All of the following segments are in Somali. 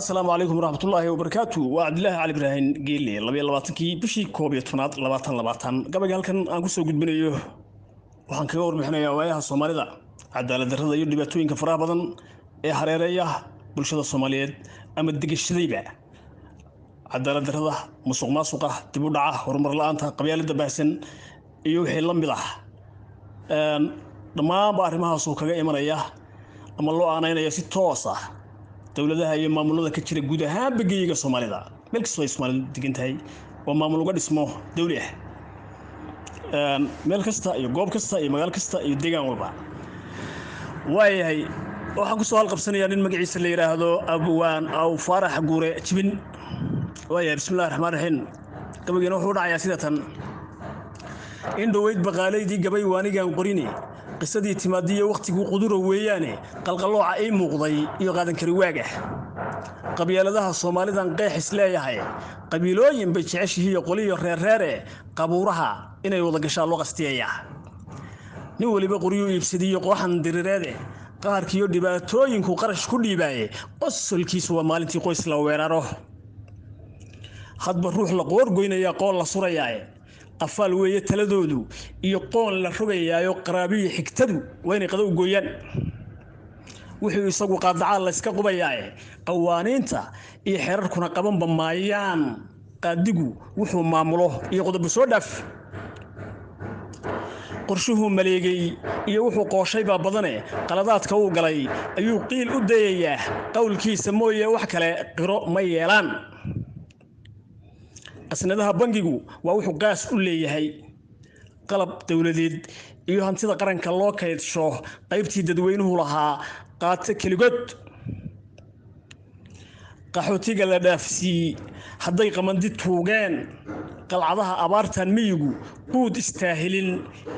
السلام عليكم ورحمة الله وبركاته وعبد الله علي إبراهيم قيلي لبي لباتنكي بشي كوبي تناد لباتن قبل قال كان أنقص وجود بنيه وحن كور محنا يا وياها الصومالي ذا عدالة الرضا يدي بتوين كفرها بدن إيه حريرية بالشدة الصومالية أما الدق الشذيبة عدالة الرضا مسوق ماسوقة تبودعه ورمر الآن قبيلة دباسن يوحي لمبضع ما بعرفها سوق إيمانية أما الله أنا يا ست توصى dawladaha iyo maamulada ka jira guud ahaan bigayga Soomaalida meel kasta ay Soomaalidu degan tahay oo maamul uga dhismo dawli ah meel kasta iyo goob kasta iyo magaalo kasta iyo deegaan walba waayahay waxaan ku soo halqabsanayaa nin magaciisa la yiraahdo Abwaan aw Farax Guure Jibin waayahay bismillaahir rahmaanir rahiim gabayna wuxuu dhacayaa sida tan in dhaweyd baqaaleydii gabay waanigan qorini qisadii timaadiyo waqtigu quduro weeyaane qalqalooca ay muuqday iyo qaadan kari waaga qabiiladaha Soomaalidan qeexis leeyahay qabiilooyin bay jeceshihiin qoliyo reer qabuuraha inay wada gashaan loo qastiyeeya nin waliba qoriyo iibsadiyo qooxan dirireede qaarkiyo dhibaatooyinku qarash ku dhiibay qosolkiisu waa maalintii qoys la weeraro hadba ruux la qoor goynaya qool la surayaa qafaal weeye taladoodu iyo qoon la rogayaayo qaraabiyo xigtadu waa inay qado u gooyaan wuxuu isagu qaadaca la iska qubayaa qawaaniinta iyo xeerarkuna qabanba maayaan qaadigu wuxuu maamulo iyo qodob soo dhaaf qorshuhu maleegay iyo wuxuu qooshay badane qaladaadka uu galay ayuu qiil u dayayaa qowlkiisa mooyee wax kale qiro ma yeelaan asnadaha bangigu waa wuxuu qaas u leeyahay qalab dawladeed iyo hantida qaranka loo kaydsho qaybtii dadweynuhu lahaa qaata kaligood qaxootiga la dhaafsi haday qamandi tuugeen qalcadaha abaartan miyigu quud istaahilin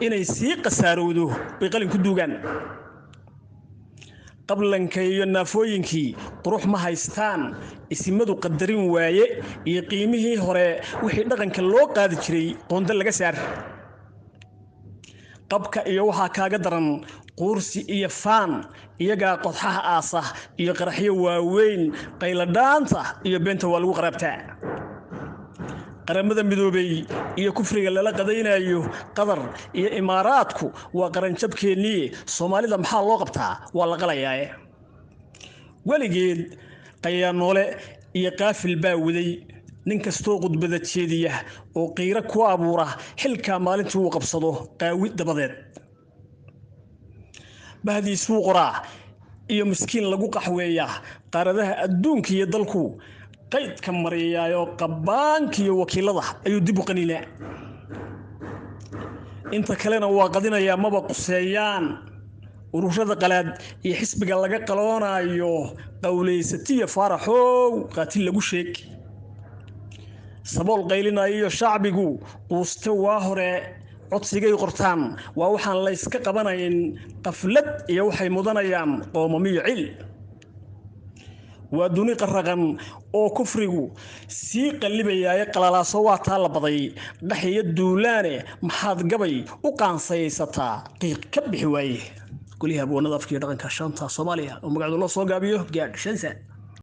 inay sii qasaarowdo bay qalin ku duugaan qablanka iyo naafooyinkii qurux ma haystaan isimadu qadarin waaye iyo qiimihii hore wixii dhaqanka loo qaadi jiray qoonda laga saar qabka iyo waxa kaaga daran qoorsi iyo faan iyaga qodxaha aasa iyo qaraxyo waaweyn qayladhaanta iyo beenta waa lagu qarabtaa qaramada midoobay iyo kufriga lala qadaynayo qadar iyo imaaraadku waa qaran jabkeennii Soomaalida maxaa loo qabtaa waa la qalayaa waligeed qayaanoole iyo qaafil baa waday nin kastoo qudbada jeediya oo qiira ku abuura xilka maalintii uu qabsado qaawid dabadeed bahdii suu qoraa iyo miskiin lagu qaxweeya qaaradaha adduunka iyo dalku qayd ka mariyaayo qabaanka iyo wakiilada ayuu dib u qaniinaa inta kalena waa qadinaya maba quseeyaan ururada qalaad iyo xisbiga laga qaloonayo qowleysatiya faraxow qaatil lagu sheeg sabool qaylinayo shacbigu quusta waa hore codsigay qortaan waa waxaan la iska qabanayn qaflad iyo waxay mudanayaan qoomamiyo cil waa duni qaraqan oo kufrigu sii qalibayay qalalaaso waa taa la baday dhaxiyo duulaane maxaad gabay u qaansaysataa qiiq ka bixi waaye kuliya abwanada afkiyo dhaqanka shanta Soomaaliya oo magacdu loo soo gaabiyo gaadh shansa